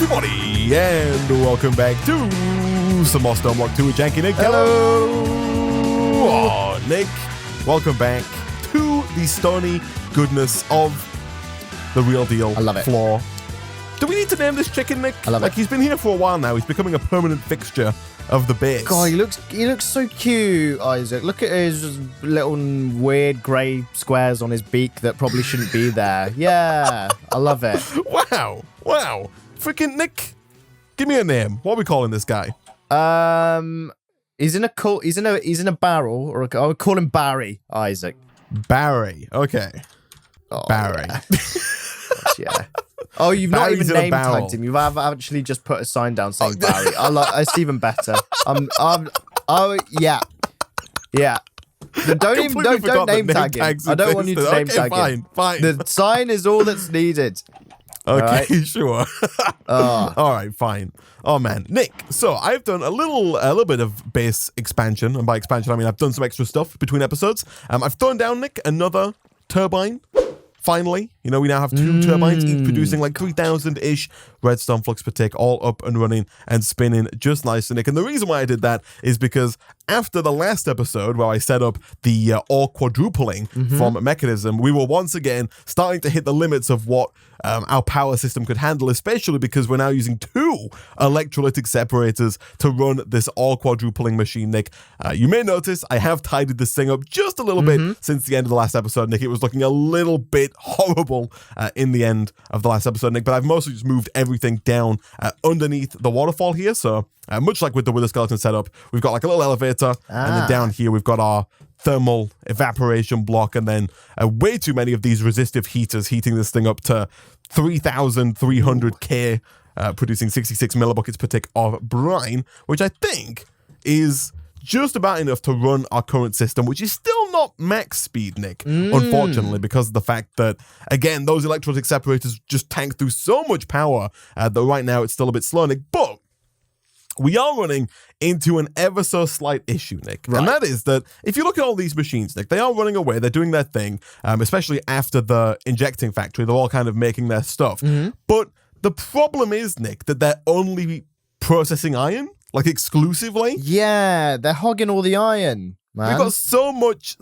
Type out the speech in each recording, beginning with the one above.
everybody, and welcome back to some more StoneBlock 2 with Janky Nick. Hello! Oh, Nick, welcome back to the stony goodness of the real deal. I love it. Floor. Do we need to name this chicken, Nick? I love it. He's been here for a while now. He's becoming a permanent fixture of the base. God, he looks so cute, Isaac. Look at his little weird grey squares on his beak that probably shouldn't be there. Yeah, I love it. Wow. Freaking Nick, give me a name. What are we calling this guy? He's in a barrel, or I would call him Barry, Isaac. Barry. Okay. Oh, Barry. Yeah. Oh, you've Barry's not even in a name barrel. tagged him. You've actually just put a sign down saying Barry. It's even better. Yeah. Don't name tag him. I don't want you to name tag him. Fine. The sign is all that's needed. Okay, right. sure. All right, fine. Oh man, Nick. So I've done a little bit of base expansion, and by expansion I mean I've done some extra stuff between episodes. I've thrown down, Nick, another turbine. Finally, we now have two turbines, each producing like 3,000-ish redstone flux per tick, all up and running and spinning just nicely, Nick. And the reason why I did that is because after the last episode where I set up the ore quadrupling from Mechanism, we were once again starting to hit the limits of what our power system could handle, especially because we're now using two electrolytic separators to run this ore quadrupling machine, Nick. You may notice I have tidied this thing up just a little bit since the end of the last episode, Nick. It was looking a little bit horrible in the end of the last episode, Nick, but I've mostly just moved everything down underneath the waterfall here. So much like with the Wither Skeleton setup, we've got like a little elevator, and then down here we've got our thermal evaporation block, and then way too many of these resistive heaters heating this thing up to 3,300 K, producing 66 millibuckets per tick of brine, which I think is just about enough to run our current system, which is still not max speed, Nick, unfortunately, because of the fact that, again, those electrolytic separators just tank through so much power that right now it's still a bit slow, Nick. But we are running into an ever so slight issue, Nick. Right. And that is that if you look at all these machines, Nick, they are running away. They're doing their thing, especially after the injecting factory. They're all kind of making their stuff. But the problem is, Nick, that they're only processing iron, like exclusively. Yeah, they're hogging all the iron, man. We've got so much,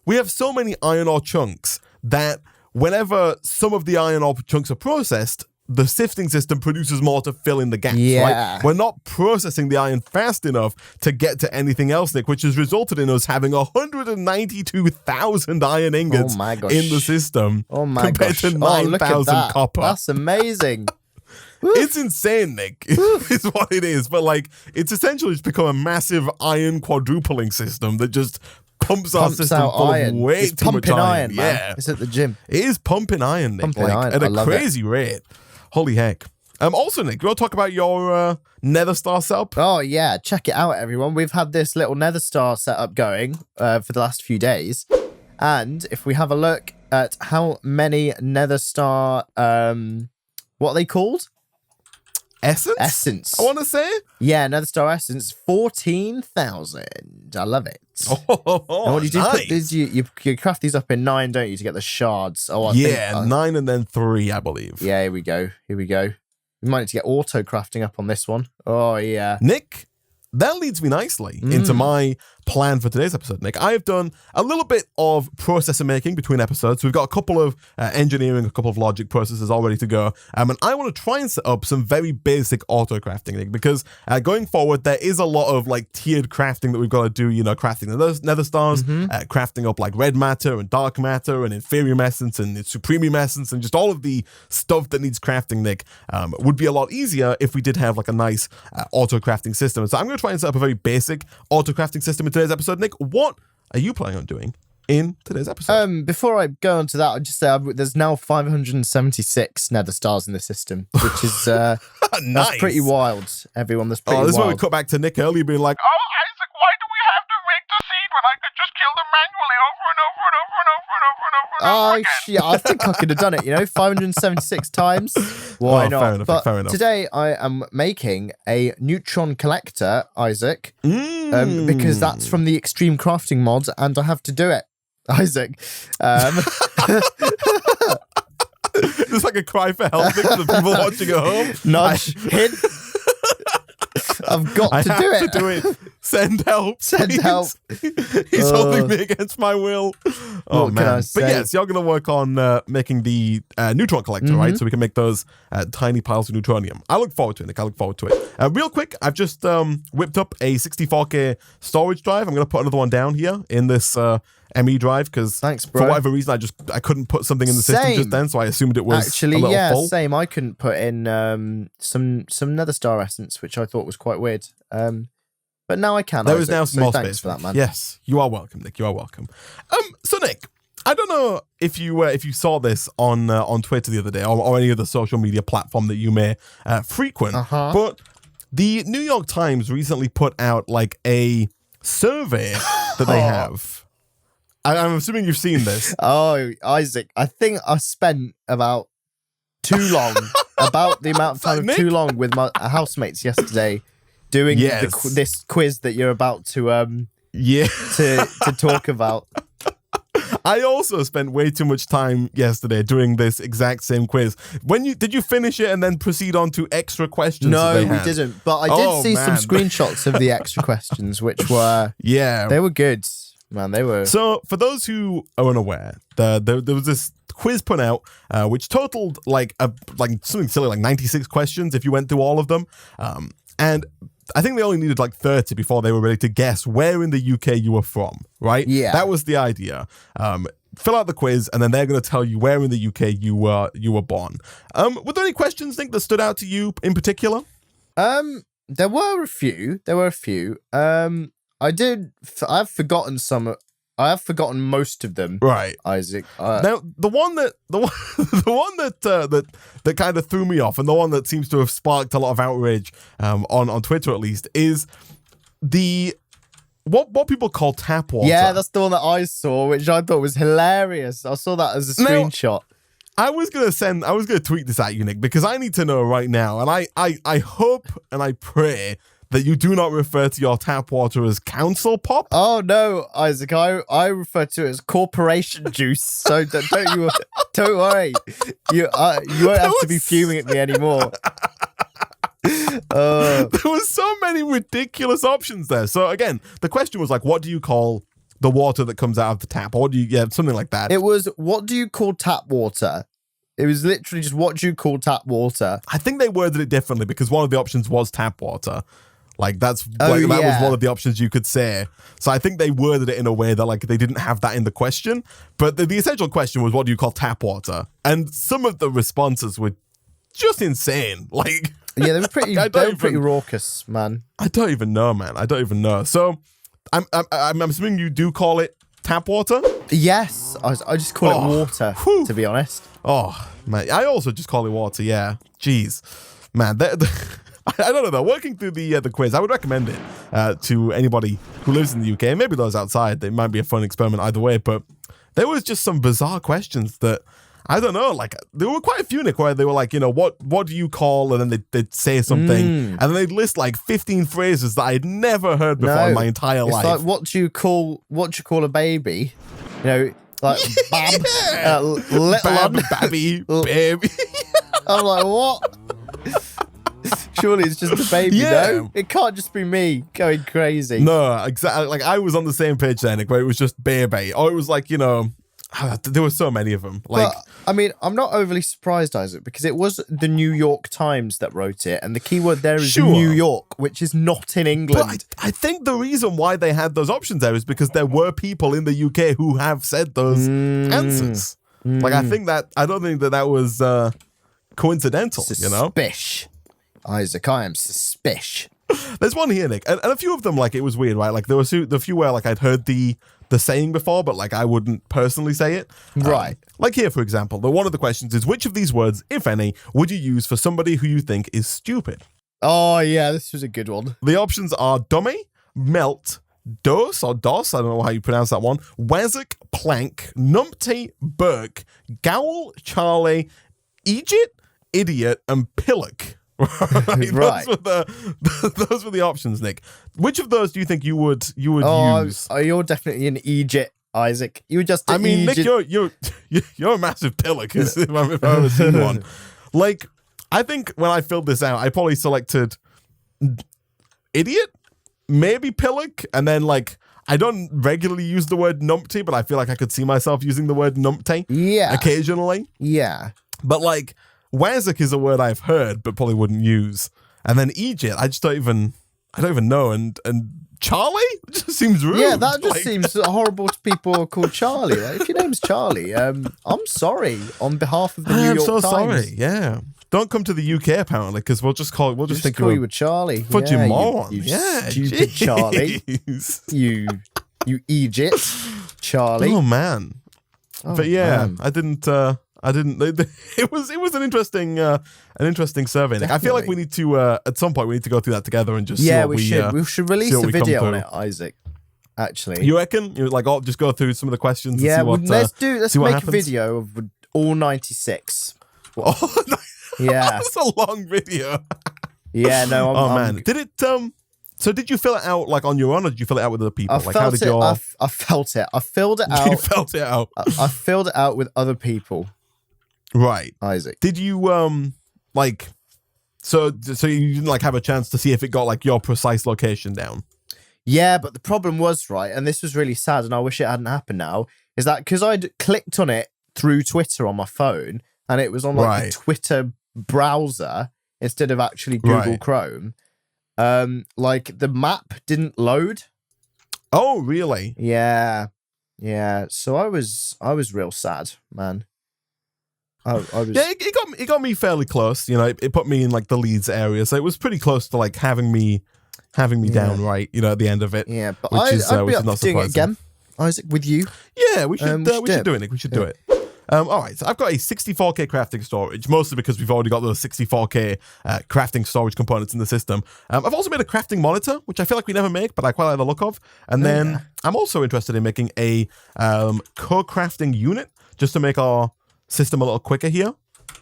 we have so many iron ore chunks that whenever some of the iron ore chunks are processed, the sifting system produces more to fill in the gaps, right? We're not processing the iron fast enough to get to anything else, Nick, which has resulted in us having 192,000 iron ingots in the system compared to 9,000 copper. That's amazing. It's insane, Nick, is what it is. But, it's essentially just become a massive iron quadrupling system that just pumps our system full of way too much iron. Man. Yeah. It's at the gym. It is pumping iron, Nick, at a crazy rate. Holy heck. Also, Nick, you want to talk about your Nether Star setup? Oh, yeah. Check it out, everyone. We've had this little Nether Star setup going for the last few days. And if we have a look at how many Nether Star, what are they called? Essence. I want to say? Yeah, Nether Star Essence, 14,000. I love it. Oh, and what you do nice. is you craft these up in 9, don't you, to get the shards? Oh, I think, 9 and then 3, I believe. Yeah, here we go. We might need to get auto crafting up on this one. Oh, yeah. Nick, that leads me nicely into my plan for today's episode, Nick. I have done a little bit of processor making between episodes. So we've got a couple of engineering, a couple of logic processes all ready to go. And I want to try and set up some very basic auto crafting, Nick, because going forward, there is a lot of tiered crafting that we've got to do, crafting the nether stars, crafting up red matter and dark matter and inferium essence and supremium essence and just all of the stuff that needs crafting, Nick, would be a lot easier if we did have a nice auto crafting system. So I'm going to try and set up a very basic auto crafting system in today's episode. Nick, what are you planning on doing in today's episode? Before I go on to that, I'll just say there's now 576 Nether Stars in the system, which is nice. That's pretty wild, everyone. That's pretty wild. This is where we cut back to Nick earlier being like, "Oh, Isaac, why do we have to rig the seed when I could just kill them manually over and over and over and over and over and over and over again?" Yeah, I think I could have done it, 576 times. Why not? Fair enough. Today I am making a Neutron Collector, Isaac, because that's from the Extreme Crafting mod, and I have to do it, Isaac. It's like a cry for help thing for the people watching at home. Nudge, hint. I've got to do it. To do it. Send help. Send please. help. He's holding me against my will. Oh, What can man. I But say? yes, you're going to work on making the Neutron Collector, right? So we can make those tiny piles of neutronium. I look forward to it, Nick. I look forward to it. Real quick, I've just whipped up a 64K storage drive. I'm going to put another one down here in this ME drive because Thanks, bro. for whatever reason, I couldn't put something in the system just Same. then, so I assumed it was Actually, a little yeah, full. same. I couldn't put in some nether star essence, which I thought was quite weird. But now I can. There is Isaac, now so some more thanks space for that, man. Yes, you are welcome, Nick. You are welcome. So Nick, I don't know if you saw this on Twitter the other day or any other social media platform that you may frequent, but the New York Times recently put out like a survey that they have. I'm assuming you've seen this. Oh, Isaac, I think I spent about too long, about the amount of time Nick? too long with my housemates yesterday doing Yes. this quiz that you're about to Yeah. to talk about. I also spent way too much time yesterday doing this exact same quiz. Did you finish it and then proceed on to extra questions? that No, they we had? didn't. But I did see some man. screenshots of the extra questions, which were Yeah. they were good, man. They were. So, for those who are unaware, there was this quiz put out, which totaled like something silly, like 96 questions if you went through all of them. And I think they only needed like 30 before they were ready to guess where in the UK you were from, right? Yeah. That was the idea. Fill out the quiz, and then they're going to tell you where in the UK you were born. Were there any questions, Nick, that stood out to you in particular? There were a few. I've forgotten some. I have forgotten most of them. Right. Isaac. Now, the one that kind of threw me off, and the one that seems to have sparked a lot of outrage on Twitter at least, is the what people call tap water. Yeah, that's the one that I saw, which I thought was hilarious. I saw that as a Now, screenshot. I was gonna tweet this at you, Nick, because I need to know right now, and I hope and I pray that you do not refer to your tap water as council pop. Oh no, Isaac! I refer to it as corporation juice. So don't worry. You won't have to be fuming at me anymore. There was so many ridiculous options there. So again, the question was like, what do you call the water that comes out of the tap? Or something like that. It was, what do you call tap water? It was literally just, what do you call tap water? I think they worded it differently because one of the options was tap water. Like that yeah. was one of the options you could say. So I think they worded it in a way that like they didn't have that in the question. But the essential question was, what do you call tap water? And some of the responses were just insane. Like, yeah, they were pretty. Like, they were pretty raucous, man. I don't even know, man. I don't even know. So I'm assuming you do call it tap water. Yes, I just call it water. Whew. To be honest. Oh man, I also just call it water. Yeah, jeez, man. I don't know though. Working through the quiz, I would recommend it to anybody who lives in the UK. Maybe those outside. It might be a fun experiment either way. But there was just some bizarre questions that I don't know. Like there were quite a few, Nick, where they were like, what do you call? And then they'd say something, and then they'd list like 15 phrases that I'd never heard before in my entire life. It's like, what do you call a baby? Like bab, little Bab, one. babby, baby. I'm like, what? Surely it's just a baby, Yeah. no? It can't just be me going crazy. No, exactly. Like I was on the same page then, Nick, where it was just baby. Or it was like, there were so many of them. Like, But, I mean, I'm not overly surprised, Isaac, because it was the New York Times that wrote it, and the keyword there is Sure. New York, which is not in England. but I think the reason why they had those options there is because there were people in the UK who have said those answers. Like, I don't think that was coincidental, Suspish. Isaac, I am suspish. There's one here, Nick, and a few of them, like, it was weird, right? Like, there were the few where, like, I'd heard the saying before, but, like, I wouldn't personally say it. Right. Like here, for example, one of the questions is, which of these words, if any, would you use for somebody who you think is stupid? Oh, yeah, this was a good one. The options are dummy, melt, dos or dos, I don't know how you pronounce that one, wazzock, plank, numpty, burk, gowl, charlie, Egypt, idiot, and pillock. Right. Those were the options, Nick. Which of those do you think you would use? You're definitely an Egypt Isaac. You were just. I mean, Nick, you're a massive pillar because if I've ever seen one. Like, I think when I filled this out, I probably selected idiot, maybe pillock, and then like I don't regularly use the word numpty, but I feel like I could see myself using the word numpty occasionally. Yeah. But like Wazak is a word I've heard but probably wouldn't use. And then Egypt, I don't even know. And Charlie? It just seems rude. Yeah, that just seems horrible to people called Charlie. Like, if your name's Charlie, I'm sorry on behalf of the New York Times. I'm so sorry. Yeah. Don't come to the UK apparently, because we'll just call you Charlie. Fudging moron. You stupid Charlie. You Egypt, Charlie. Oh man. But yeah, man. I didn't. It was an interesting survey. Nick. I feel like we need to at some point we need to go through that together and just we should release a video on it, Isaac. Actually, you reckon? You like just go through some of the questions. Yeah, and see let's make a video of all 96. Oh, yeah, that's a long video. Yeah, no. Man, did it? So did you fill it out like on your own, or did you fill it out with other people? I felt it. I felt it. I filled it out. You felt it out. I filled it out with other people. Right, Isaac. Did you like? So you didn't like have a chance to see if it got like your precise location down? Yeah, but the problem was, right, and this was really sad, and I wish it hadn't happened now, is that because I'd clicked on it through Twitter on my phone, and it was on like the Twitter browser instead of actually Google Chrome. Like the map didn't load. Oh, really? Yeah. So I was real sad, man. I was. Yeah, it got me fairly close. You know, it put me in like the Leeds area, so it was pretty close to like having me down right. You know, at the end of it. Yeah, but I'd be up for doing it again, Isaac, with you. Yeah, we should do it, Nick. We should do it. All right, so I've got a 64K crafting storage, mostly because we've already got those 64K crafting storage components in the system. I've also made a crafting monitor, which I feel like we never make, but I quite like the look of. And then I'm also interested in making a co-crafting unit, just to make our system a little quicker here.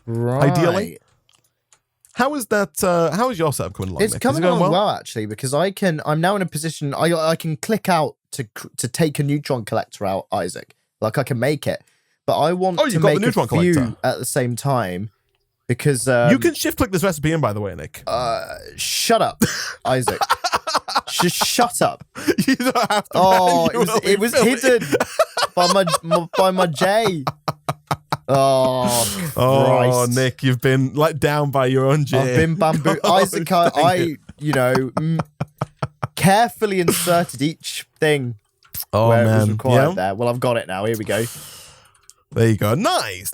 Right. Ideally. How is that? How is your setup coming along? It's coming along well, actually, because I'm now in a position, I can click out to take a Neutron Collector out, Isaac. Like I can make it. But I want to make a few at the same time because... you can shift-click this recipe in, by the way, Nick. Shut up, Isaac. Just shut up. You don't have to. It was hidden by my J. Oh, Christ. Oh, Nick, you've been let down by your own J. I've been bamboo. Isaac, I carefully inserted each thing where it was required there. Well, I've got it now. Here we go. There you go. Nice.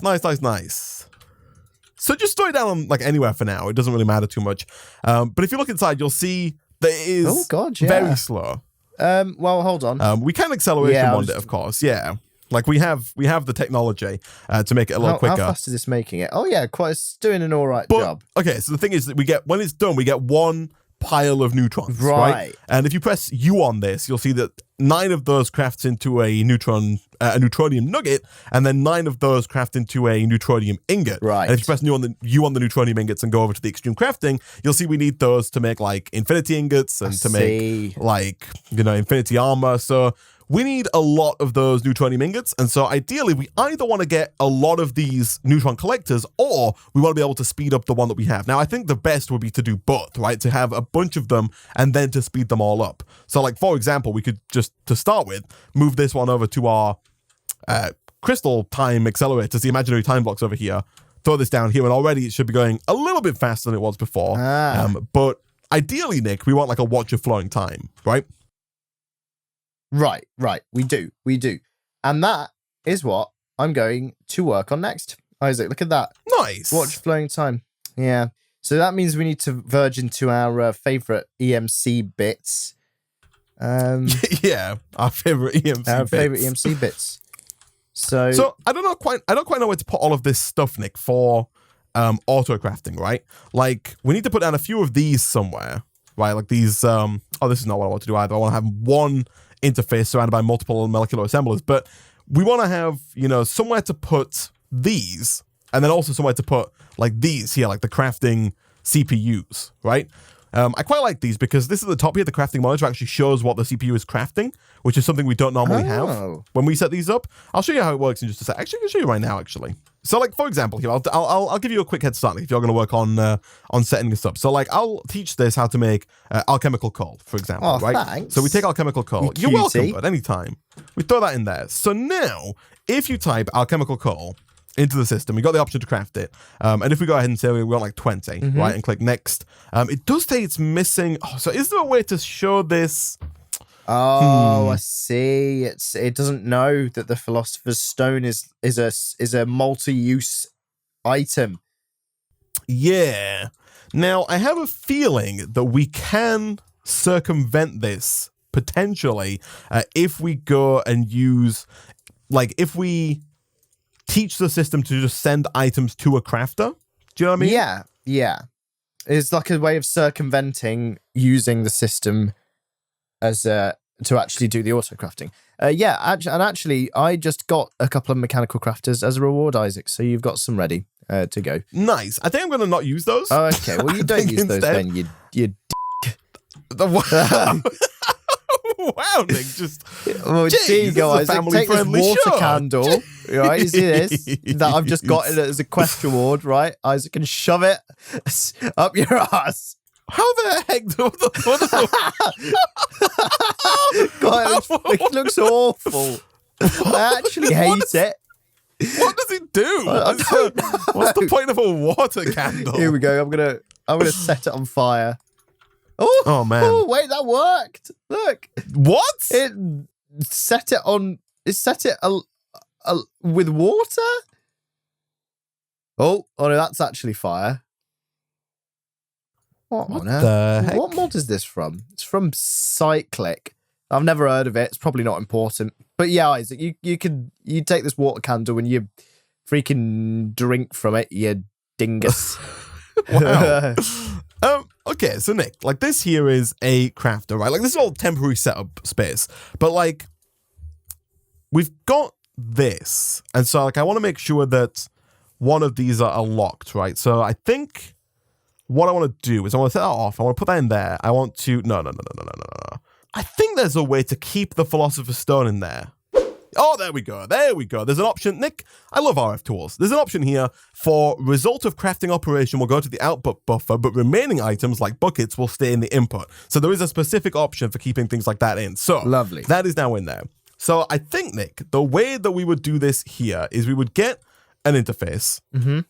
So just store it down like anywhere for now. It doesn't really matter too much. But if you look inside, you'll see that it is very slow. Well, hold on. We can acceleration bond it, of course. Yeah. Like we have the technology to make it a little quicker. How fast is this making it? Oh yeah, it's doing an all right job. Okay, so the thing is that when it's done, we get one pile of neutrons, right? And if you press U on this, you'll see that 9 of those crafts into a neutronium nugget, and then 9 of those craft into a neutronium ingot. Right. And if you press U on the neutronium ingots and go over to the extreme crafting, you'll see we need those to make like infinity ingots and make like infinity armor. So we need a lot of those neutronium ingots, and so ideally we either want to get a lot of these neutron collectors, or we want to be able to speed up the one that we have. Now, I think the best would be to do both, right? To have a bunch of them and then to speed them all up. So like, for example, we could just, to start with, move this one over to our crystal time accelerators, the imaginary time blocks over here, throw this down here, and already it should be going a little bit faster than it was before. But ideally, Nick, we want like a watch of flowing time, right? Right. We do. And that is what I'm going to work on next. Isaac, look at that. Nice. Watch flowing time. Yeah. So that means we need to verge into our favorite EMC bits. Yeah, our favorite EMC bits. So I don't quite know where to put all of this stuff, Nick, for auto crafting, right? Like we need to put down a few of these somewhere, right? Like these this is not what I want to do either. I want to have one interface surrounded by multiple molecular assemblers, but we want to have somewhere to put these, and then also somewhere to put like these here, like the crafting CPUs, right? I quite like these because this is the top here. The crafting monitor actually shows what the CPU is crafting, which is something we don't normally have when we set these up. I'll show you how it works in just a sec. Actually, I can show you right now, actually. So, like, for example, here, I'll give you a quick head start if you're going to work on setting this up. So, like, I'll teach this how to make alchemical coal, for example, right? Thanks. So we take alchemical coal. You're welcome, at any time. We throw that in there. So now, if you type alchemical coal into the system, we got the option to craft it. And if we go ahead and say we want like 20, right, and click next, it does say it's missing. Oh, so is there a way to show this? Oh, I see. It doesn't know that the Philosopher's Stone is a multi-use item. Yeah. Now, I have a feeling that we can circumvent this potentially if we go and use, like, if we teach the system to just send items to a crafter. Do you know what I mean? Yeah. It's like a way of circumventing using the system as to actually do the auto crafting. Actually, I just got a couple of mechanical crafters as a reward, Isaac. So you've got some ready to go. Nice. I think I'm going to not use those. Oh, okay. Well, you don't use those then. You. Wow, Nick, just... Well, there you go, Isaac. Take this water candle, right? You see this? That I've just got it as a quest reward, right? Isaac can shove it up your ass. How the heck God, it looks awful. I actually hate it. What does it do? What's the point of a water candle? Here we go. I'm gonna set it on fire. Oh man! Oh wait, that worked. Look. What? It set it on. It set it with water. Oh no, that's actually fire. What the heck? What mod is this from? It's from Cyclic. I've never heard of it. It's probably not important. But yeah, Isaac, you take this water candle and you freaking drink from it, you dingus. Wow. Okay, so Nick, like this here is a crafter, right? Like this is all temporary setup space, but like we've got this, and so like I want to make sure that one of these are locked, right? So I think what I want to do is I want to set that off. I want to put that in there. I want to no. I think there's a way to keep the Philosopher's Stone in there. Oh, there we go. There we go. There's an option. Nick, I love RF tools. There's an option here for result of crafting operation will go to the output buffer, but remaining items like buckets will stay in the input. So there is a specific option for keeping things like that in. So lovely. That is now in there. So I think, Nick, the way that we would do this here is we would get an interface, an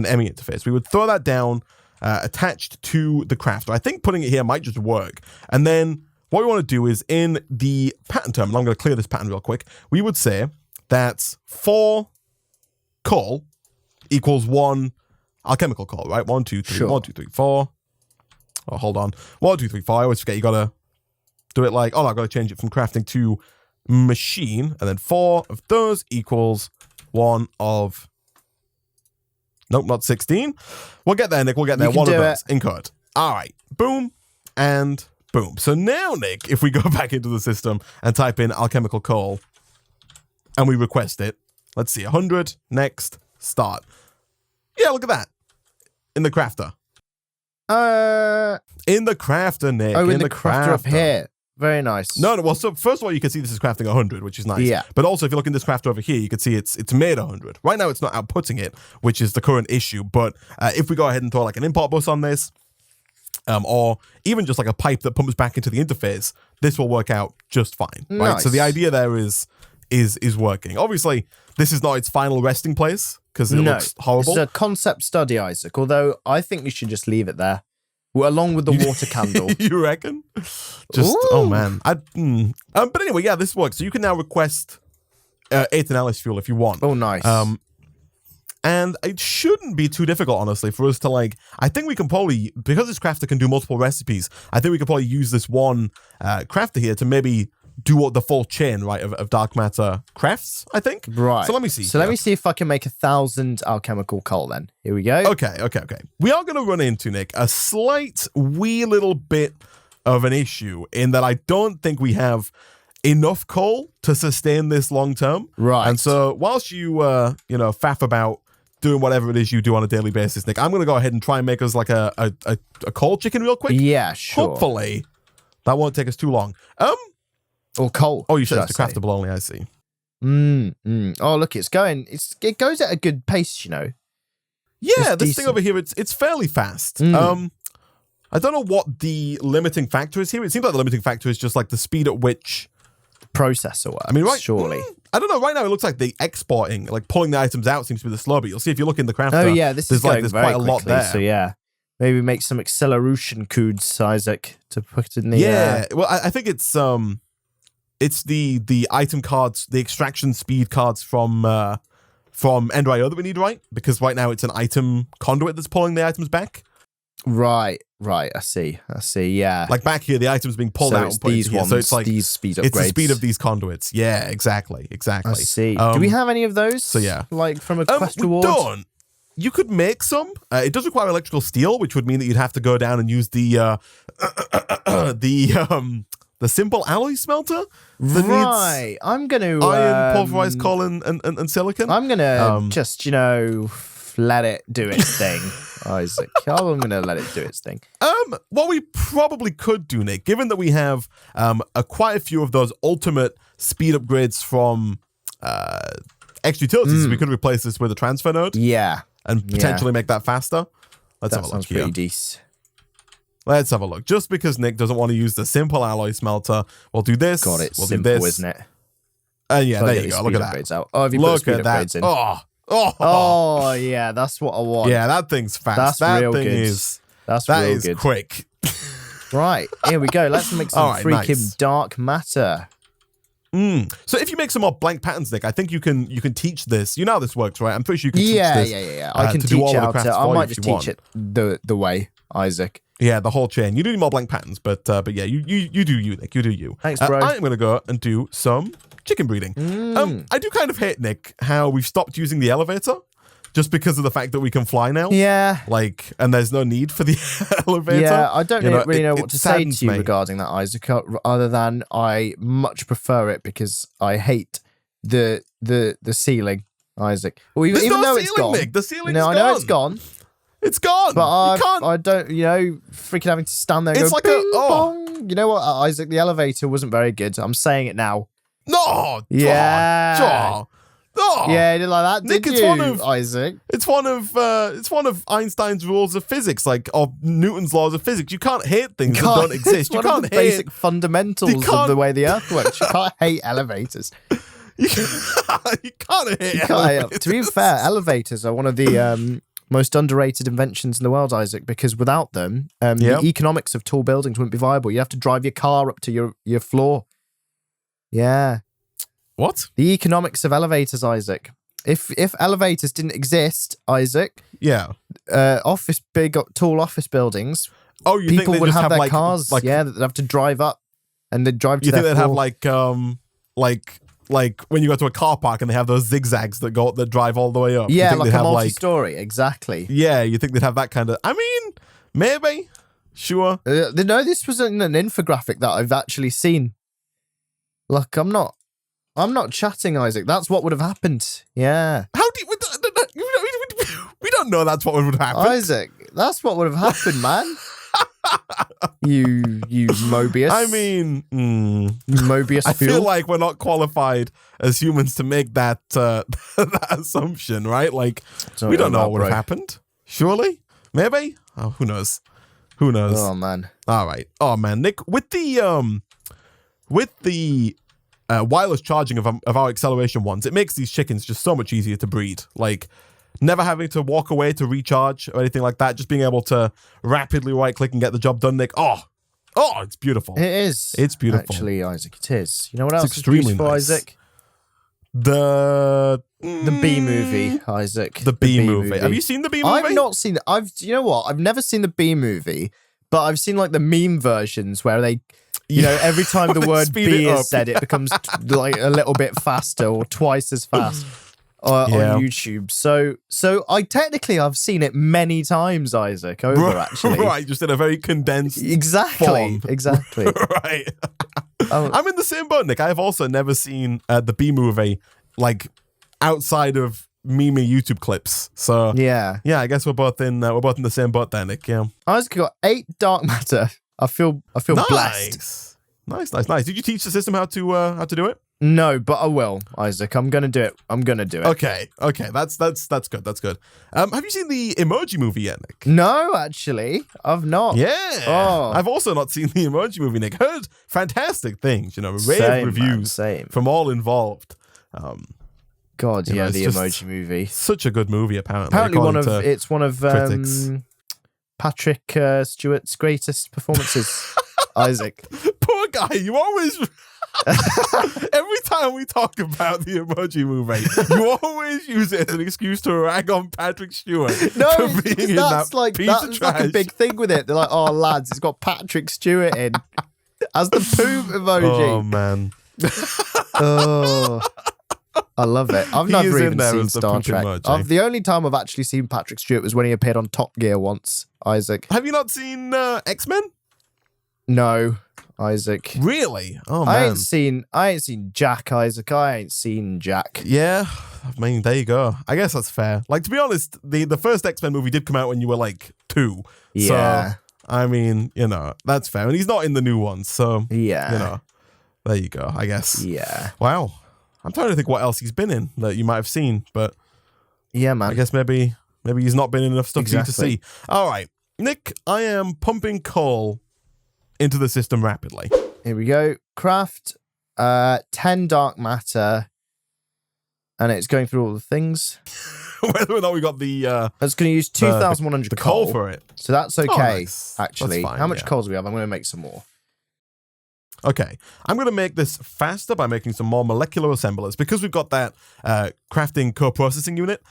Emmy interface. We would throw that down attached to the crafter. I think putting it here might just work. And then what we want to do is in the pattern terminal, I'm going to clear this pattern real quick. We would say that 4 coal equals 1 alchemical coal, right? 1, 2, 3, sure. 1, 2, 3, 4. Oh, hold on. 1, 2, 3, 4. I always forget you got to do it like, I've got to change it from crafting to machine. And then 4 of those equals 1 of, nope, not 16. We'll get there, Nick. We'll get there. 1 of those. Encode. All right. Boom. And boom. So now, Nick, if we go back into the system and type in alchemical coal and we request it, let's see, 100, next, start. Yeah, look at that. In the crafter. In the crafter, Nick. Oh, in the crafter up here. Very nice. No, well, so first of all, you can see this is crafting 100, which is nice. Yeah. But also, if you look in this crafter over here, you can see it's made 100. Right now, it's not outputting it, which is the current issue. But if we go ahead and throw like an import bus on this, or even just like a pipe that pumps back into the interface, this will work out just fine, right? Nice. So the idea there is working. Obviously, this is not its final resting place because it looks horrible. It's a concept study, Isaac, although I think you should just leave it there, along with the water candle. You reckon? Just, oh man. But anyway, yeah, this works. So you can now request 8 analysis fuel if you want. Oh, nice. And it shouldn't be too difficult, honestly, for us to like, I think we can probably, because this crafter can do multiple recipes, I think we could probably use this one crafter here to maybe do the full chain, right, of dark matter crafts, I think. Right. So let me see. So let me see if I can make 1,000 alchemical coal then. Here we go. Okay. We are going to run into, Nick, a slight wee little bit of an issue in that I don't think we have enough coal to sustain this long term. Right. And so whilst you, faff about doing whatever it is you do on a daily basis, Nick, I'm going to go ahead and try and make us like a cold chicken real quick. Yeah, sure. Hopefully, that won't take us too long. Or cold. Oh, you said it's craftable only, I see. Oh, look, it goes at a good pace, you know. Yeah, this thing over here, it's fairly fast. I don't know what the limiting factor is here. It seems like the limiting factor is just like the speed at which the processor works. I mean, right? Surely. I don't know. Right now, it looks like the exporting, like pulling the items out, seems to be the slow. But you'll see if you look in the crafter. Oh yeah, there's quite a lot there. So yeah, maybe make some acceleration codes, Isaac, to put in the. Yeah, well, I think it's the item cards, the extraction speed cards from End.io that we need, right? Because right now it's an item conduit that's pulling the items back. Right. I see. Yeah. Like back here, the items being pulled out. It's And put these into here. ones. So it's like these speed upgrades. it's the speed of these conduits. Yeah, exactly. I see. Do we have any of those? So yeah, like from a quest we reward. Don't. You could make some. It does require electrical steel, which would mean that you'd have to go down and use the simple alloy smelter. Right. I'm gonna iron, pulverized coal, and silicon. I'm gonna just let it do its thing, Isaac. I'm gonna let it do its thing. What we probably could do, Nick, given that we have quite a few of those ultimate speed upgrades from extra utilities, we could replace this with a transfer node. Yeah. And potentially make that faster. Let's have a look here. Pretty decent. Let's have a look. Just because Nick doesn't want to use the simple alloy smelter, we'll do this. God, it's we'll simple, do this. Isn't it? And yeah, there you go. Look at that. Out. Oh, have you put speed upgrades in? Oh, yeah, that's what I want. Yeah, that thing's fast. That real thing good. is Good. quick. Right, here we go. Let's make some freaking dark matter. So if you make some more blank patterns, Nick, I think you can teach this. You know how this works, right? I'm pretty sure you can teach this. Yeah. I can teach how to. I might just teach it the way, Isaac. Yeah, the whole chain. You do need more blank patterns, but yeah, you do you, Nick. You do you. Thanks, bro. I'm gonna go and do some chicken breeding. I do kind of hate, Nick, how we've stopped using the elevator just because of the fact that we can fly now. Yeah. Like, and there's no need for the elevator. Yeah, I don't really know what to say to you regarding that, Isaac, other than I much prefer it because I hate the ceiling, Isaac. Well, even though it's gone. Nick. The ceiling's gone. I know it's gone. It's gone. But I don't, freaking having to stand there and go, bing, bong. You know what, Isaac? The elevator wasn't very good. I'm saying it now. No. Yeah. Oh. Yeah, you did like that, Nick, did you, Isaac? It's one of Einstein's rules of physics, like of Newton's laws of physics. You can't hate things that don't exist. You can't hate basic fundamentals of the way the Earth works. You can't hate elevators. You can't hate elevators. To be fair, elevators are one of the most underrated inventions in the world, Isaac, because without them, the economics of tall buildings wouldn't be viable. You have to drive your car up to your floor. Yeah. What? The economics of elevators, Isaac. If elevators didn't exist, Isaac. Yeah. Tall office buildings. Oh, you people think would just have their like, cars. Like, yeah, they'd have to drive up, and they'd drive to their floor. You think they'd have like when you go to a car park and they have those zigzags that drive all the way up. Yeah, like a multi-story, exactly. Yeah, you think they'd have that kind of... I mean, maybe. Sure. No, this was an infographic that I've actually seen. Look, I'm not chatting, Isaac. That's what would have happened. Yeah. How do we don't know that's what would happen. Isaac, that's what would have happened, man. You Mobius. I mean, Mobius. I feel like we're not qualified as humans to make that that assumption, right? Like, we don't know what would have happened. Surely, maybe. Oh, who knows? Who knows? Oh man. All right. Oh man, Nick, with the wireless charging of our acceleration ones, it makes these chickens just so much easier to breed. Like, never having to walk away to recharge or anything like that. Just being able to rapidly right-click and get the job done, Nick. Oh, it's beautiful. It is. It's beautiful. Actually, Isaac, it is. You know what else is extremely beautiful, nice. Isaac? The Bee movie, Isaac. The Bee movie. Have you seen the Bee movie? I've not seen it. You know what? I've never seen the Bee movie, but I've seen like the meme versions where they... every time the word bee is said, it becomes like a little bit faster or twice as fast on YouTube. So I've seen it many times, Isaac, actually. Right, just in a very condensed form. Exactly. Right. I'm in the same boat, Nick. I have also never seen the Bee movie, like, outside of meme YouTube clips. So Yeah. yeah, I guess we're both in the same boat there, Nick. Yeah. Isaac got 8 dark matter. I feel blessed. Nice. Did you teach the system how to do it? No, but I will, Isaac. I'm gonna do it. Okay. That's good. That's good. Have you seen the Emoji Movie yet, Nick? No, actually, I've not. Yeah. Oh. I've also not seen the Emoji Movie, Nick. Heard fantastic things, rave Same, reviews man, same. from all involved. God, yeah, it's the just Emoji Movie. Such a good movie, apparently. Apparently, according it's one of critics. Patrick Stewart's greatest performances. Isaac. Poor guy, you always... Every time we talk about the Emoji Movie, you always use it as an excuse to rag on Patrick Stewart for being in that piece of that's trash. like a big thing with it. They're like, oh, lads, it's got Patrick Stewart in as the poop emoji. Oh, man. Oh, I love it. I've never even seen Star Trek. The only time I've actually seen Patrick Stewart was when he appeared on Top Gear once, Isaac. Have you not seen X-Men? No, Isaac. Really? Oh, man. I ain't seen Jack, Isaac. I ain't seen Jack. Yeah, I mean, there you go. I guess that's fair. Like, to be honest, the first X-Men movie did come out when you were like 2. Yeah. So, I mean, that's fair. And he's not in the new ones, so, Yeah. there you go, I guess. Yeah. Wow. I'm trying to think what else he's been in that you might have seen, but yeah, man. I guess maybe he's not been in enough stuff for you to see. All right, Nick, I am pumping coal into the system rapidly. Here we go. Craft 10 dark matter, and it's going through all the things. Whether or not we got the it's going to use 2,100 the coal for it. So that's okay. Nice. Actually, That's fine, how much yeah. coal do we have? I'm going to make some more. Okay, I'm going to make this faster by making some more molecular assemblers. Because we've got that crafting co-processing unit,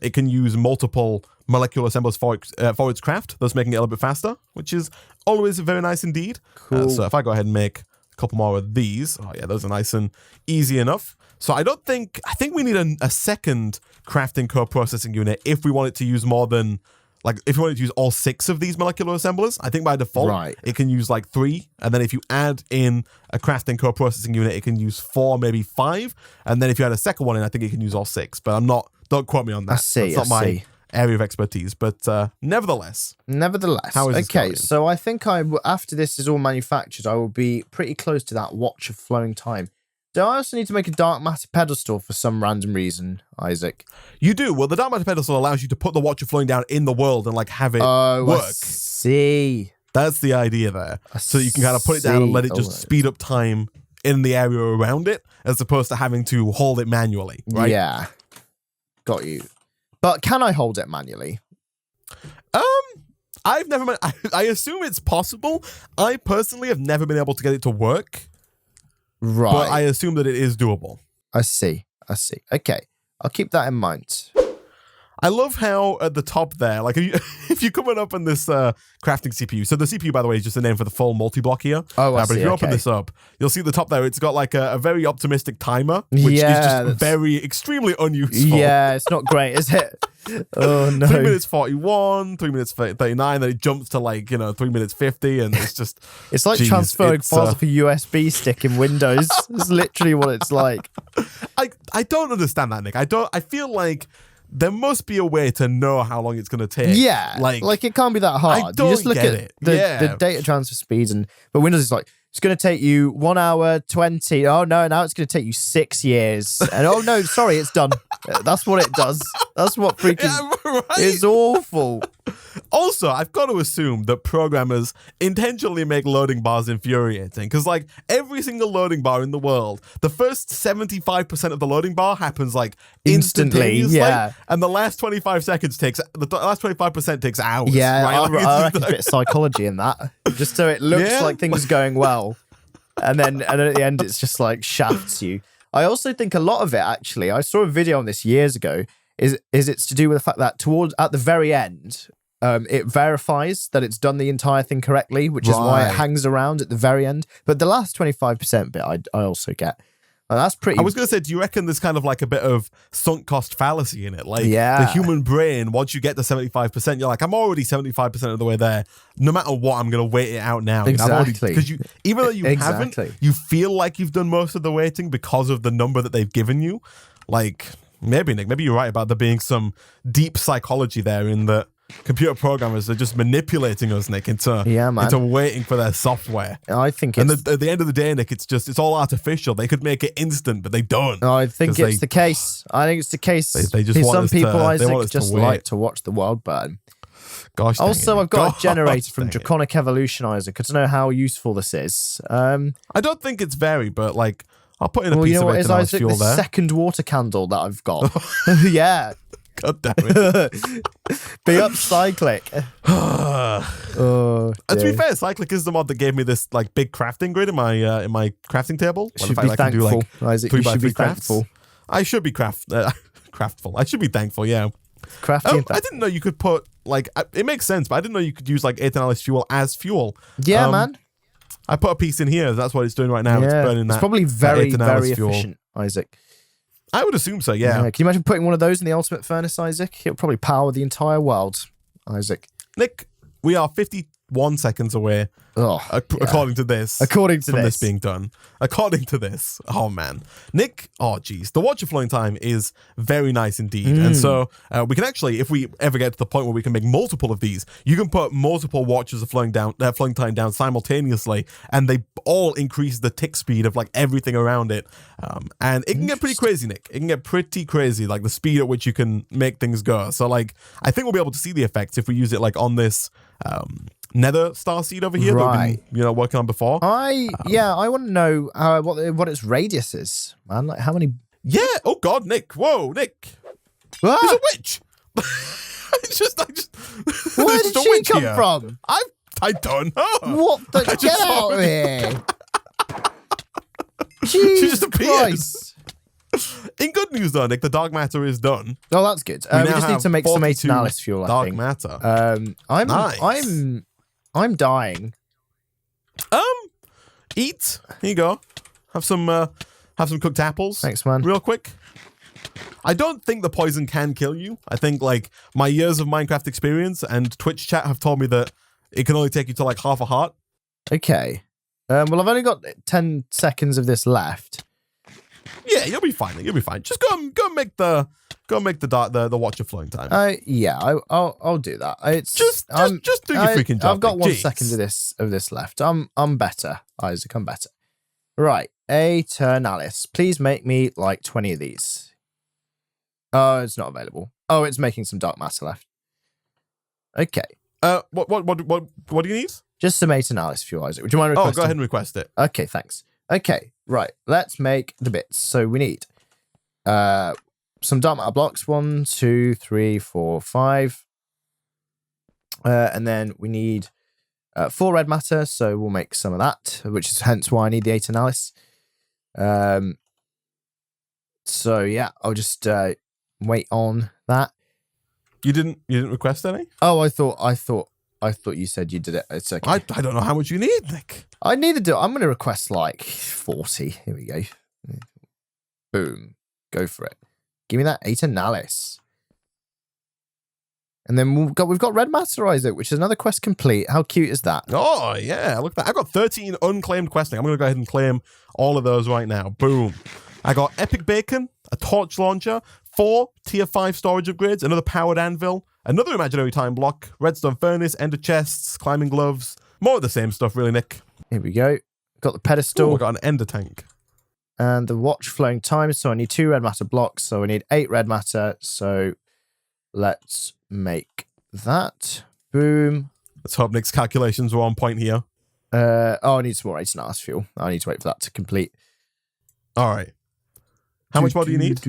it can use multiple molecular assemblers for its craft, thus making it a little bit faster, which is always very nice indeed. Cool. So if I go ahead and make a couple more of these, oh yeah, those are nice and easy enough. So I think we need a second crafting co-processing unit if we want it to use more than... Like, if you wanted to use all 6 of these molecular assemblers, I think by default, it can use like 3. And then if you add in a crafting co-processing unit, it can use 4, maybe 5. And then if you add a second one in, I think it can use all 6. But don't quote me on that. That's not my area of expertise. But nevertheless. How is this going? So I think after this is all manufactured, I will be pretty close to that watch of flowing time. Do I also need to make a dark matter pedestal for some random reason, Isaac? You do. Well, the dark matter pedestal allows you to put the watcher flowing down in the world and like have it work. I see. That's the idea there. So you can kind of put it down and let it just speed up time in the area around it, as opposed to having to hold it manually, right? Yeah. Got you. But can I hold it manually? I've never... I assume it's possible. I personally have never been able to get it to work. Right. But I assume that it is doable. I see. Okay. I'll keep that in mind. I love how at the top there, like if you're coming up on this crafting CPU, so the CPU, by the way, is just a name for the full multi-block here. Oh, I see. But if you open this up, you'll see at the top there, it's got like a very optimistic timer, which is just extremely unuseful. Yeah, it's not great, is it? Oh, no. 3 minutes 41, 3 minutes 39, then it jumps to like, 3 minutes 50, and it's just... It's like transferring files off a USB stick in Windows. It's literally what it's like. I don't understand that, Nick. I feel like there must be a way to know how long it's going to take. Yeah, like it can't be that hard. I don't you just look get at it. the data transfer speeds, but Windows is like, it's going to take you 1 hour 20. Oh no, now it's going to take you 6 years. And oh no, sorry, it's done. That's what it does. That's what freaking... Yeah, right? It's awful. Also, I've got to assume that programmers intentionally make loading bars infuriating, because like every single loading bar in the world, the first 75% of the loading bar happens like instantaneously, yeah, and the last 25 seconds takes the last 25% takes hours. Yeah, right? I reckon a bit of psychology in that, just so it looks like things are going well, and then at the end it's just like shafts you. I also think a lot of it, actually, I saw a video on this years ago, is it's to do with the fact that at the very end, it verifies that it's done the entire thing correctly, which is why it hangs around at the very end. But the last 25% bit, I also get. And that's pretty... I was going to say, do you reckon there's kind of like a bit of sunk cost fallacy in it? Like the human brain, once you get to 75%, you're like, I'm already 75% of the way there. No matter what, I'm going to wait it out now. Exactly. Because even though you haven't, you feel like you've done most of the waiting because of the number that they've given you. Like... Maybe, Nick. Maybe you're right about there being some deep psychology there in that computer programmers are just manipulating us, Nick, into waiting for their software. I think and at the end of the day, Nick, it's all artificial. They could make it instant, but they don't. I think it's the case. I think it's the case. They just want some people, Isaac, just like to watch the world burn. Gosh. Also, I've got a generator from Draconic Evolution, Isaac. I don't know how useful this is. I don't think it's very, but like I'll put in a piece of it, Isaac, fuel there. Second water candle that I've got. Yeah. God damn it. Be up, Cyclic. To be fair, Cyclic is the mod that gave me this like big crafting grid in my crafting table. Should be thankful, Isaac. You should be thankful. I should be craftful. I should be thankful, yeah. Crafting. I didn't know you could put like it makes sense, but I didn't know you could use like Aethernalis fuel as fuel. Yeah, man. I put a piece in here. That's what it's doing right now. Yeah. It's burning that. It's probably very efficient, Isaac. I would assume so, yeah. Can you imagine putting one of those in the ultimate furnace, Isaac? It'll probably power the entire world, Isaac. Nick, we are 51 seconds away. According to this. From this being done. According to this. Oh, man. Nick, geez. The watcher flowing time is very nice indeed. And so we can actually, if we ever get to the point where we can make multiple of these, you can put multiple watches of flowing time down simultaneously, and they all increase the tick speed of like everything around it. And it can get pretty crazy, Nick. It can get pretty crazy, like the speed at which you can make things go. So like, I think we'll be able to see the effects if we use it like on this Nether starseed over here that we've been, working on before. I want to know what its radius is, man. Like how many? Yeah. Oh God, Nick. Whoa, Nick. Ah! There's a witch. Where did she come from? I don't know. What the? Get out of here! Jesus just appears. In good news, though, Nick, the dark matter is done. Oh, that's good. We just need to make some Aethernalis fuel. I think. Dark matter. Nice. I'm dying. Eat. Here you go. Have some cooked apples. Thanks, man. Real quick. I don't think the poison can kill you. I think like my years of Minecraft experience and Twitch chat have told me that it can only take you to like half a heart. Okay. Well, I've only got 10 seconds of this left. Yeah, you'll be fine. You'll be fine. Just go and make the watcher flowing time. I'll do that. It's just do your freaking job. I've got 1 second of this left. I'm better, Isaac. I'm better. Right, Aethernalis. Please make me like 20 of these. Oh, it's not available. Oh, it's making some dark matter left. Okay. What do you need? Just some Aethernalis fuel, Isaac. Would you mind requesting? Go ahead and request it. Okay, thanks. Okay, right. Let's make the bits. So we need some dark matter blocks. 1, 2, 3, 4, 5. And then we need 4 red matter. So we'll make some of that, which is hence why I need the Aethernalis. So yeah, I'll just wait on that. You didn't request any? Oh, I thought you said you did it. It's okay. I don't know how much you need, Nick. I need to do. I'm going to request like 40. Here we go. Boom. Go for it. Give me that Aethernalis. And then we've got red matter, Isaac, which is another quest complete. How cute is that? Oh yeah, look at that. I got 13 unclaimed questing. I'm going to go ahead and claim all of those right now. Boom. I got epic bacon, a torch launcher, 4 tier 5 storage upgrades, another powered anvil, another imaginary time block, redstone furnace, ender chests, climbing gloves, more of the same stuff, really, Nick. Here we go. Got the pedestal. I got an ender tank. And the watch flowing time. So I need 2 red matter blocks. So I need 8 red matter. So let's make that. Boom. Let's hope Nick's calculations were on point here. I need some more Aethernalis fuel. I need to wait for that to complete. All right. How much more do you need?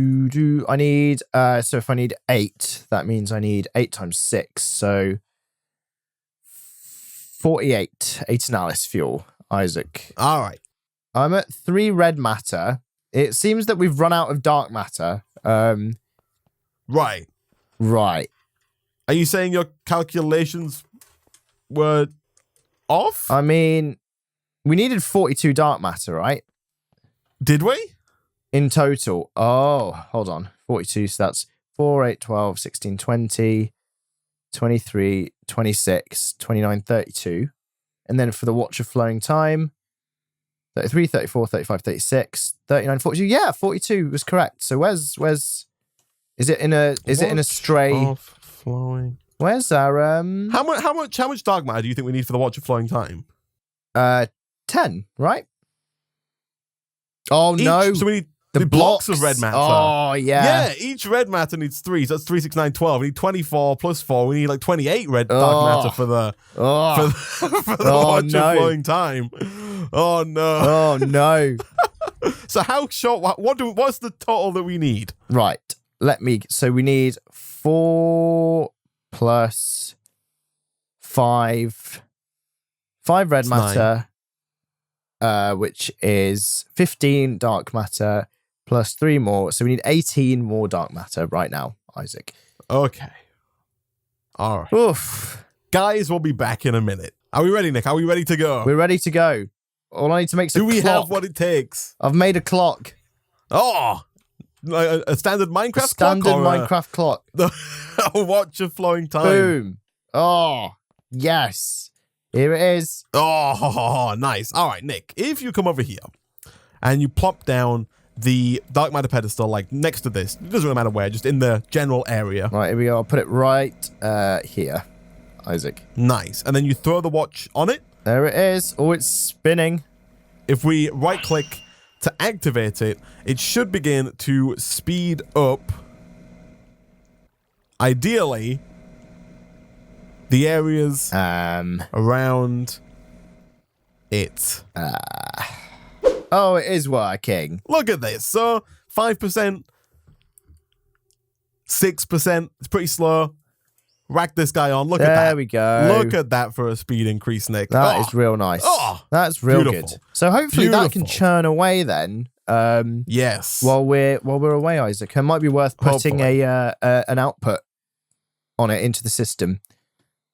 I need, so if I need 8, that means I need 8 times 6. So 48 Aethernalis fuel, Isaac. All right. I'm at 3 red matter. It seems that we've run out of dark matter. Right. Are you saying your calculations were off? I mean, we needed 42 dark matter, right? Did we? In total. Oh, hold on. 42, so that's 4, 8, 12, 16, 20, 23, 26, 29, 32. And then for the watcher flowing time, 33, 34, 35, 36, 39, 42. Yeah, 42 was correct. So where's Is it in a stray? Of flowing. Where's our How much dark matter do you think we need for the watch of flowing time? 10, right? Oh no. So we need the blocks of red matter. Oh yeah. Yeah, each red matter needs 3, so that's 3, 6, 9, 12. We need 24 plus 4. We need like 28 red dark matter for the watch of flowing time. Oh no. Oh no. So how short? What's the total that we need? Right. So we need 4 plus 5 red matter, which is 15 dark matter plus 3 more. So we need 18 more dark matter right now, Isaac. Okay. All right. Oof. Guys, we'll be back in a minute. Are we ready, Nick? Are we ready to go? We're ready to go. All I need to make is a Do we clock. have what it takes? I've made a clock. Oh, a standard Minecraft Standard clock? Minecraft clock. A watch of flowing time. Boom. Oh, yes. Here it is. Oh, nice. All right, Nick, if you come over here and you plop down the dark matter pedestal, like next to this, it doesn't really matter where, just in the general area. Right, here we go. I'll put it right here, Isaac. Nice. And then you throw the watch on it. There it is. Oh, it's spinning. If we right-click to activate it, it should begin to speed up, ideally, the areas around it. Oh, it is working. Look at this. So 5%, 6%. It's pretty slow. Rack this guy on. Look at that. There we go. Look at that for a speed increase, Nick. That is real nice. Oh, that's real beautiful. good. So hopefully that can Beautiful. churn away then. Yes. While we're away, Isaac, it might be worth putting an output on it into the system,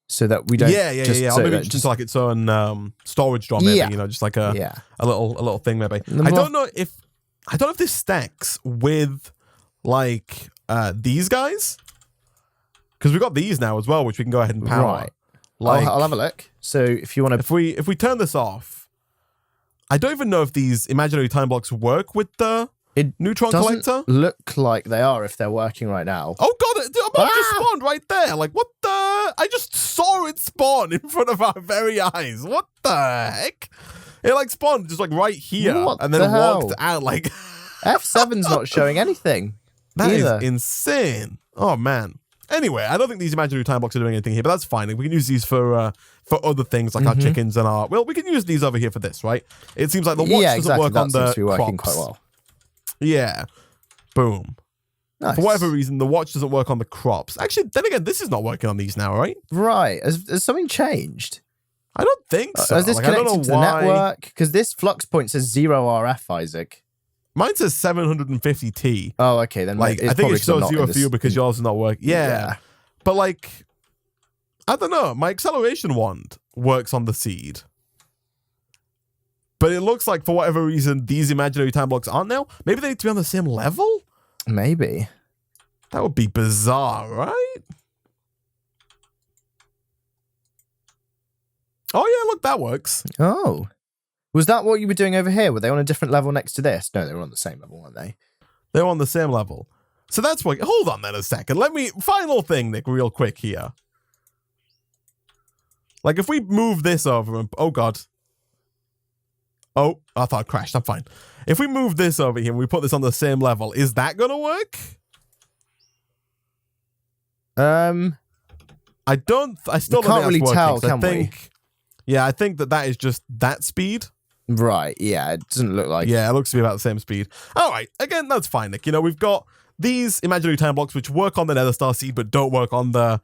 so that we don't. Yeah. Or maybe just like its own storage drawer, maybe. Yeah. You know, just like a little thing, maybe. I don't know if this stacks with like these guys, because we've got these now as well, which we can go ahead and power. Right. Like, I'll have a look. So if you want to, if we turn this off, I don't even know if these imaginary time blocks work with the Neutron Collector. Look like they are if they're working right now. Oh god, a bunch just spawned right there. Like, what the? I just saw it spawn in front of our very eyes. What the heck? It like spawned just like right here What and then the hell? walked out like. F7's not showing anything. That is either. insane. Oh man. Anyway, I don't think these imaginary time blocks are doing anything here, but that's fine. Like, we can use these for other things like our chickens and our. Well, we can use these over here for this, right? It seems like the watch doesn't work on the seems to be working crops. quite well. Yeah. Boom. Nice. For whatever reason, the watch doesn't work on the crops. Actually, then again, this is not working on these now, right? Right. Has something changed? I don't think so. Is this Like, I don't connected know to the why. network? Because this flux point says 0 RF, Isaac. Mine says 750T. Oh, okay. Then Like, it's I think probably it shows 'cause I'm you not a in this- few because yours is not working. Yeah. But like, I don't know. My acceleration wand works on the seed. But it looks like for whatever reason, these imaginary time blocks aren't now. Maybe they need to be on the same level? Maybe. That would be bizarre, right? Oh yeah, look, that works. Oh. Was that what you were doing over here? Were they on a different level next to this? No, they were on the same level, weren't they? They're on the same level. So that's what. Hold on then a second. Final thing, Nick, real quick here. Like if we move this over and oh god. Oh, I thought it crashed. I'm fine. If we move this over here and we put this on the same level, is that gonna work? I still don't can't think really that's tell, working, 'cause can we? Yeah, I think that is just that speed. Right. Yeah. It doesn't look like. Yeah, it looks to be about the same speed. All right. Again, that's fine, Nick. You know, we've got these imaginary time blocks which work on the Nether Star Seed but don't work on the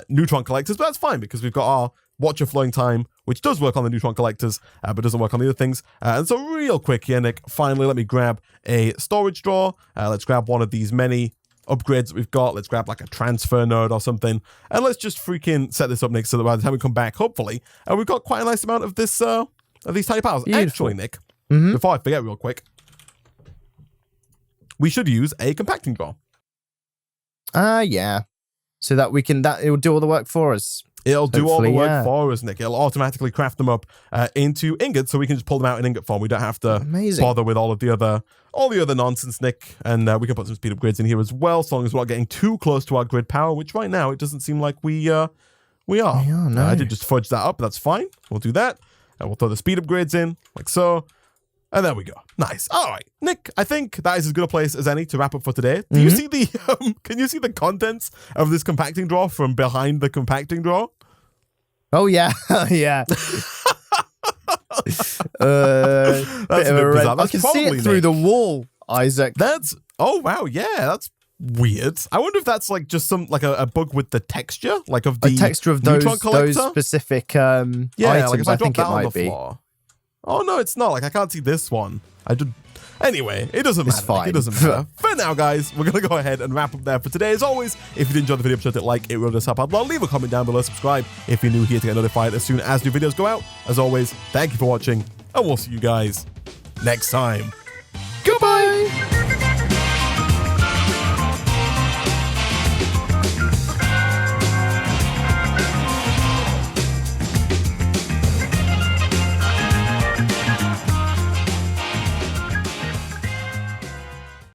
Neutron Collectors. But that's fine because we've got our Watch of Flowing Time, which does work on the Neutron Collectors, but doesn't work on the other things. And so real quick here, Nick, finally, let me grab a storage drawer. Let's grab one of these many upgrades that we've got. Let's grab like a transfer node or something. And let's just freaking set this up, Nick, so that by the time we come back, hopefully, we've got quite a nice amount of this, of these tiny powers. Beautiful. Actually, Nick, before I forget real quick, we should use a compacting drawer. Yeah. So that it will do all the work for us. It'll do all the Hopefully, work yeah. for us, Nick. It'll automatically craft them up into ingots, so we can just pull them out in ingot form. We don't have to Amazing. bother with all the other nonsense, Nick. And we can put some speed upgrades in here as well, so long as we're not getting too close to our grid power, which right now it doesn't seem like we are. Yeah, no. I did just fudge that up, but that's fine. We'll do that. And we'll throw the speed upgrades in, like so. And there we go. Nice. All right, Nick, I think that is as good a place as any to wrap up for today. Do you see the, can you see the contents of this compacting drawer from behind the compacting drawer? Oh, yeah. Yeah. That's a bit bizarre. I That's can see probably it through Nick. the wall, Isaac. Oh, wow. Yeah, that's weird. I wonder if that's like just some, like a bug with the texture, like of the texture of Neutron those Collector? specific Yeah, items. like if I I drop think that it on might the be. floor. Oh, no, it's not. Like, I can't see this one. Anyway, it doesn't matter. It's fine. It doesn't matter. For now, guys, we're going to go ahead and wrap up there for today. As always, if you did enjoy the video, be sure to like, it really does help out a lot. Leave a comment down below, subscribe if you're new here to get notified as soon as new videos go out. As always, thank you for watching, and we'll see you guys next time.